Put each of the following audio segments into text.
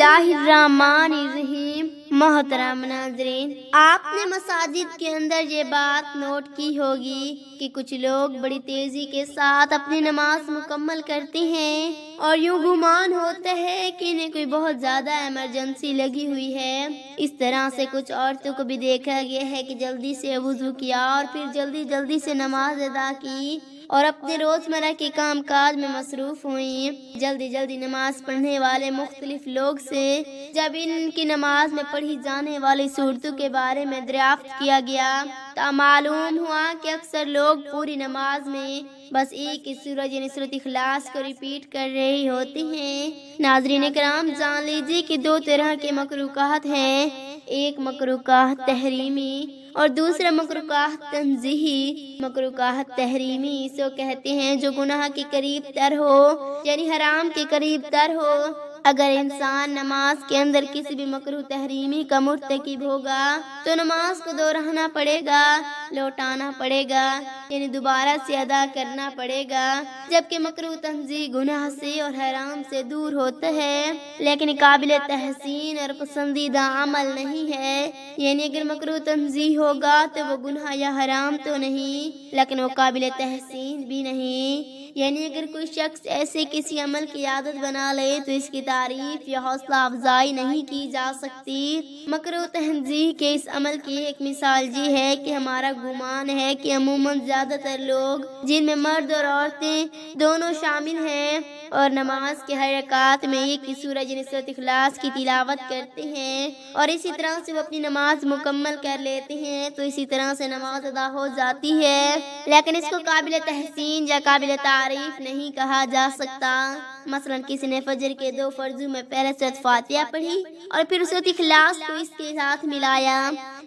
اللہ الرحمن الرحیم۔ محترم ناظرین، آپ نے مساجد کے اندر یہ بات نوٹ کی ہوگی کہ کچھ لوگ بڑی تیزی کے ساتھ اپنی نماز مکمل کرتے ہیں اور یوں گمان ہوتا ہے کہ انہیں کوئی بہت زیادہ ایمرجنسی لگی ہوئی ہے۔ اس طرح سے کچھ عورتوں کو بھی دیکھا گیا ہے کہ جلدی سے وضو کیا اور پھر جلدی سے نماز ادا کی اور اپنے روزمرہ کے کام کاج میں مصروف ہوئیں۔ جلدی نماز پڑھنے والے مختلف لوگ سے جب ان کی نماز میں پڑھی جانے والی صورتوں کے بارے میں دریافت کیا گیا تو معلوم ہوا کہ اکثر لوگ پوری نماز میں بس ایک ہی سورت یعنی سورۃ اخلاص کو ریپیٹ کر رہے ہوتے ہیں۔ ناظرین کرام، جان لیجیے کہ دو طرح کے مکروہات ہیں، ایک مکروہ تحریمی اور دوسرا مکروہ تنزیہی۔ مکروہ تحریمی سو کہتے ہیں جو گناہ کے قریب تر ہو، یعنی حرام کے قریب تر ہو۔ اگر انسان نماز کے اندر کسی بھی مکروہ تحریمی کا مرتکب ہوگا تو نماز کو دہرانا پڑے گا، لوٹانا پڑے گا، یعنی دوبارہ سے ادا کرنا پڑے گا، جبکہ مکروہ تنزیہی گناہ سے اور حرام سے دور ہوتا ہے لیکن قابل تحسین اور پسندیدہ عمل نہیں ہے۔ یعنی اگر مکروہ تنزیہی ہوگا تو وہ گناہ یا حرام تو نہیں لیکن وہ قابل تحسین بھی نہیں۔ یعنی اگر کوئی شخص ایسے کسی عمل کی عادت بنا لے تو اس کی تعریف یا حوصلہ افزائی نہیں کی جا سکتی۔ مکروہ تنزیہی کے اس عمل کی ایک مثال یہ ہے کہ ہمارا گمان ہے کہ عموماً زیادہ تر لوگ، جن میں مرد اور عورتیں دونوں شامل ہیں، اور نماز کے ہر رکعت میں ایک ہی سورہ یعنی سورۃ اخلاص کی تلاوت کرتے ہیں اور اسی طرح سے وہ اپنی نماز مکمل کر لیتے ہیں تو اسی طرح سے نماز ادا ہو جاتی ہے، لیکن اس کو قابل تحسین یا قابل تعریف نہیں کہا جا سکتا۔ مثلا کسی نے فجر کے 2 فرضوں میں پہلے سورۃ فاتحہ پڑھی اور پھر سورۃ اخلاص کو اس کے ساتھ ملایا۔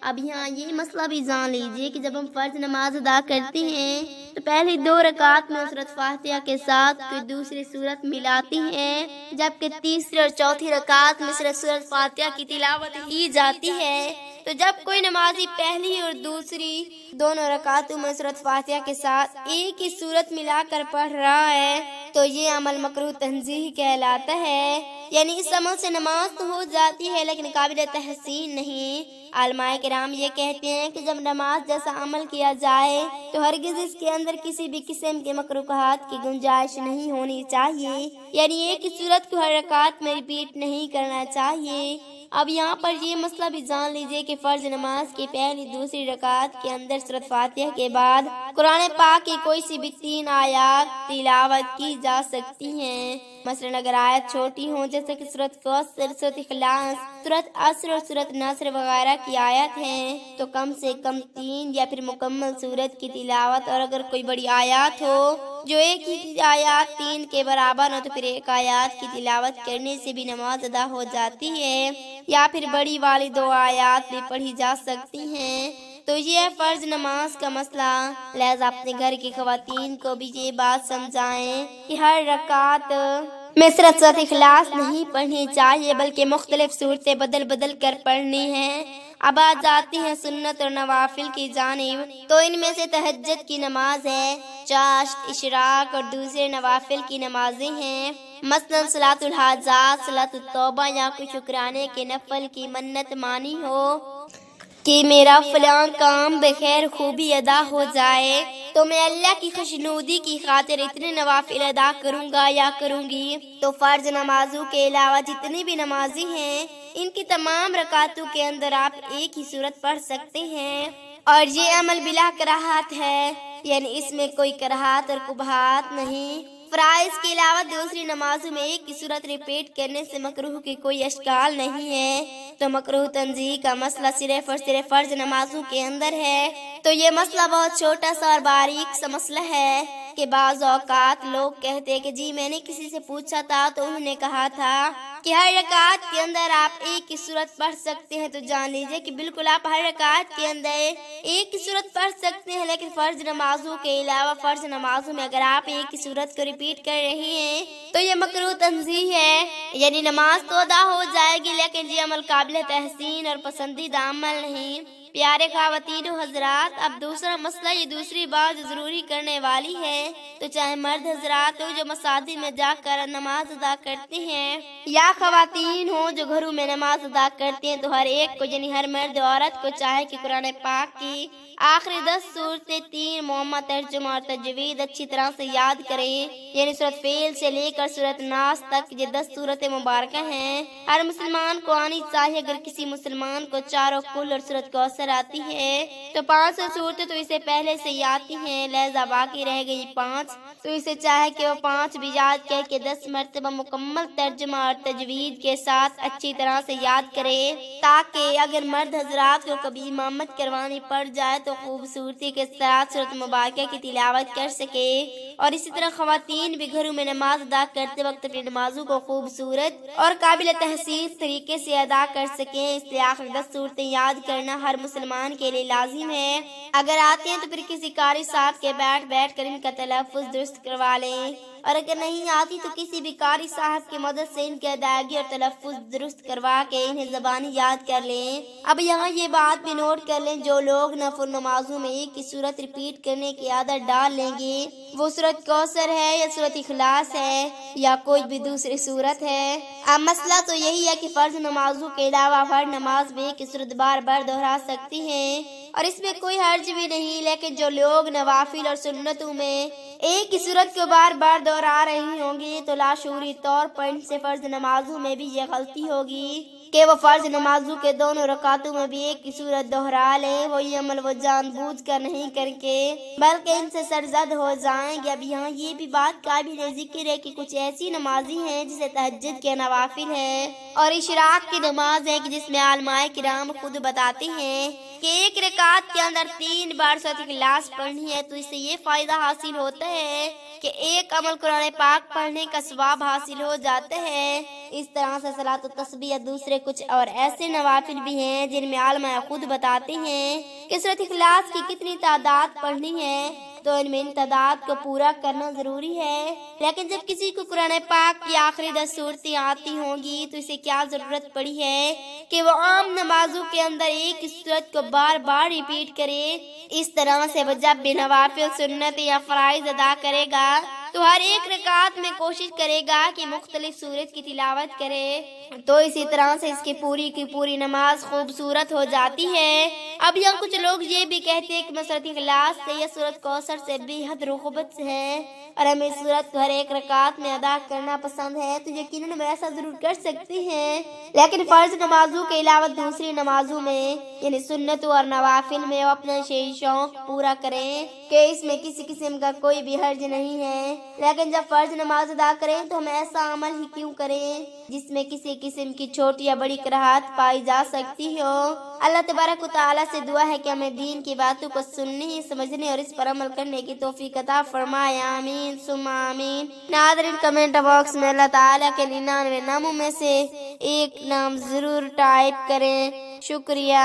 اب یہاں یہ مسئلہ بھی جان لیجیے کہ جب ہم فرض نماز ادا کرتے ہیں تو پہلی 2 رکعت میں سورۃ فاتحہ کے ساتھ کوئی دوسری سورت ملاتی ہیں، جبکہ تیسری اور چوتھی رکعت میں صرف سورۃ فاتحہ کی تلاوت کی جاتی ہے۔ تو جب کوئی نمازی پہلی اور دوسری دونوں رکعتوں میں سورۃ فاتحہ کے ساتھ ایک ہی سورت ملا کر پڑھ رہا ہے تو یہ عمل مکروہ تنزیہی کہلاتا ہے۔ یعنی اس عمل سے نماز تو ہو جاتی ہے لیکن قابل تحسین نہیں۔ علماء کرام یہ کہتے ہیں کہ جب نماز جیسا عمل کیا جائے تو ہرگز اس کے اندر کسی بھی قسم کے مکروہات کی گنجائش نہیں ہونی چاہیے، یعنی ایک ہی سورت کو ہر رکعت میں ریپیٹ نہیں کرنا چاہیے۔ اب یہاں پر یہ مسئلہ بھی جان لیجئے کہ فرض نماز کی پہلی دوسری رکعت کے اندر سورۃ فاتحہ کے بعد قرآن پاک کی کوئی سی بھی 3 آیات تلاوت کی جا سکتی ہیں۔ مثلا اگر آیت چھوٹی ہوں جیسے کہ سورۃ کوثر، سورۃ اخلاص، سورۃ عصر اور سورۃ نصر وغیرہ کی آیت ہیں تو کم سے کم 3 یا پھر مکمل سورت کی تلاوت، اور اگر کوئی بڑی آیات ہو جو ایک ہی آیات 3 کے برابر ہو تو پھر 1 آیات کی تلاوت کرنے سے بھی نماز ادا ہو جاتی ہے، یا پھر بڑی والی 2 آیات بھی پڑھی جا سکتی ہیں۔ تو یہ ہے فرض نماز کا مسئلہ، لہذا اپنے گھر کی خواتین کو بھی یہ بات سمجھائیں کہ ہر رکعت میں صرف سورۃ اخلاص نہیں پڑھنی چاہیے بلکہ مختلف صورتیں بدل کر پڑھنی ہیں۔ اب آ جاتی ہیں سنت اور نوافل کی جانب، تو ان میں سے تہجد کی نماز ہے، چاشت، اشراق اور دوسرے نوافل کی نمازیں ہیں، مثلا صلاۃ الحاجات، صلاۃ التوبہ، یا کوئی شکرانے کے نفل کی منت مانی ہو کہ میرا فلاں کام بخیر خوبی ادا ہو جائے تو میں اللہ کی خوشنودی کی خاطر اتنے نوافل ادا کروں گا یا کروں گی۔ تو فرض نمازوں کے علاوہ جتنی بھی نمازیں ہیں ان کی تمام رکعتوں کے اندر آپ ایک ہی سورت پڑھ سکتے ہیں، اور یہ عمل بلا کراہت ہے، یعنی اس میں کوئی کراہت اور قباحت نہیں۔ فرائض کے علاوہ دوسری نمازوں میں ایک ہی سورت ریپیٹ کرنے سے مکروہ کی کوئی اشکال نہیں ہے۔ تو مکروہ تنزیہی کا مسئلہ صرف اور صرف فرض نمازوں کے اندر ہے۔ تو یہ مسئلہ بہت چھوٹا سا اور باریک سا مسئلہ ہے کہ بعض اوقات لوگ کہتے کہ جی میں نے کسی سے پوچھا تھا تو انہوں نے کہا تھا کہ ہر رکعت کے اندر آپ ایک ہی سورت پڑھ سکتے ہیں، تو جان لیجئے کہ بالکل آپ ہر رکعت کے اندر ایک ہی سورت پڑھ سکتے ہیں، لیکن فرض نمازوں کے علاوہ فرض نمازوں میں اگر آپ ایک ہی سورت کو ریپیٹ کر رہے ہیں تو یہ مکروہ تنزیہی ہے، یعنی نماز تو ادا ہو جائے گی لیکن یہ عمل قابل تحسین اور پسندیدہ عمل نہیں۔ پیارے خواتین و حضرات، اب دوسرا مسئلہ، یہ دوسری بات جو ضروری کرنے والی ہے، تو چاہے مرد حضرات ہو جو مساجد میں جا کر نماز ادا کرتے ہیں یا خواتین ہو جو گھروں میں نماز ادا کرتے ہیں، تو ہر ایک کو یعنی ہر مرد عورت کو چاہے کہ قرآن پاک کی آخری 10 صورتیں 3 معمہ ترجمہ اور تجوید اچھی طرح سے یاد کریں، یعنی سورۃ فیل سے لے کر سورۃ ناس تک یہ 10 صورتیں مبارکہ ہیں، ہر مسلمان کو آنی چاہیے۔ اگر کسی مسلمان کو چاروں کل اور سورۃ کوثر آتی ہے تو 500 صورتیں تو اسے پہلے سے ہی آتی ہیں، لہذا باقی رہ گئی 5، تو اسے چاہے کہ وہ 5 بھی یاد کہہ کے 10 مرتبہ مکمل ترجمہ اور تجوید کے ساتھ اچھی طرح سے یاد کرے، تاکہ اگر مرد حضرات کو کبھی امامت کروانی پڑ جائے تو خوبصورتی کے ساتھ سورۃ مبارکہ کی تلاوت کر سکے، اور اسی طرح خواتین بھی گھروں میں نماز ادا کرتے وقت اپنی نمازوں کو خوبصورت اور قابل تحسین طریقے سے ادا کر سکیں۔ اس لیے آخری 10 صورتیں یاد کرنا ہر مسلمان کے لیے لازم ہے۔ اگر آتے ہیں تو پھر کسی قاری صاحب کے بیٹھ کر ان کا تلفظ درست کروا لیں، اور اگر نہیں آتی تو کسی بھی قاری صاحب کی مدد سے ان کی ادائیگی اور تلفظ درست کروا کے انہیں زبانی یاد کر لیں۔ اب یہاں یہ بات بھی نوٹ کر لیں، جو لوگ نفل نمازوں میں ایک ہی صورت ریپیٹ کرنے کی عادت ڈال لیں گے، وہ سورۃ کوثر ہے یا سورۃ اخلاص ہے یا کوئی بھی دوسری صورت ہے۔ اب مسئلہ تو یہی ہے کہ فرض نمازوں کے علاوہ ہر نماز میں ایک ہی صورت بار بار دہرا سکتی ہیں، اور اس میں کوئی حرج بھی نہیں، لیکن جو لوگ نوافل اور سنتوں میں ایک ہی صورت کو بار بار دہرا رہی ہوں گی تو لاشعوری طور پر ان سے فرض نمازوں میں بھی یہ غلطی ہوگی کہ وہ فرض نمازوں کے دونوں رکعتوں میں بھی ایک ہی صورت دہرا لیں، وہی عمل وہ جان بوجھ کر نہیں کر کے بلکہ ان سے سرزد ہو جائیں گے۔ اب یہاں یہ بھی بات قابل ذکر ہے کہ کچھ ایسی نمازی ہیں جسے تہجد کے نوافل ہے اور اشراق کی نماز ہے کہ جس میں علماء کرام خود بتاتے ہیں کہ ایک رکعت کے اندر 3 بار سورۃ اخلاص پڑھنی ہے، تو اس سے یہ فائدہ حاصل ہوتا ہے کہ ایک عمل قرآن پاک پڑھنے کا ثواب حاصل ہو جاتا ہے۔ اس طرح سے صلاۃ التسبیح یا دوسرے کچھ اور ایسے نوافل بھی ہیں جن میں علماء خود بتاتے ہیں کہ سورۃ اخلاص کی کتنی تعداد پڑھنی ہے، تو ان میں ان تعداد کو پورا کرنا ضروری ہے۔ لیکن جب کسی کو قرآن پاک کی آخری 10 صورتیں آتی ہوں گی تو اسے کیا ضرورت پڑی ہے کہ وہ عام نمازوں کے اندر ایک ہی صورت کو بار بار ریپیٹ کرے۔ اس طرح سے وہ جب بھی نوافل، سنت یا فرائض ادا کرے گا تو ہر ایک رکعت میں کوشش کرے گا کہ مختلف سورت کی تلاوت کرے، تو اسی طرح سے اس کی پوری نماز خوبصورت ہو جاتی ہے۔ اب یہاں کچھ لوگ یہ بھی کہتے ہیں کہ میں سورۃ اخلاص سے یا سورۃ کوثر سے بے حد رغبت ہے اور ہمیں اس سورت کو ہر ایک رکعت میں ادا کرنا پسند ہے، تو یقیناً ویسا ضرور کر سکتے ہیں، لیکن فرض نمازوں کے علاوہ دوسری نمازوں میں یعنی سنتوں اور نوافل میں وہ اپنا شوق پورا کریں کہ اس میں کسی قسم کا کوئی بھی حرج نہیں ہے۔ لیکن جب فرض نماز ادا کریں تو ہم ایسا عمل ہی کیوں کریں جس میں کسی قسم کی چھوٹی یا بڑی کراہت پائی جا سکتی ہو۔ اللہ تبارک و تعالیٰ سے دعا ہے کہ ہمیں دین کی باتوں کو سننے، سمجھنے اور اس پر عمل کرنے کی توفیق عطا فرمائے، آمین ثم آمین۔ ناظرین، کمنٹ باکس میں اللہ تعالیٰ کے 99 ناموں میں سے ایک نام ضرور ٹائپ کریں۔ شکریہ۔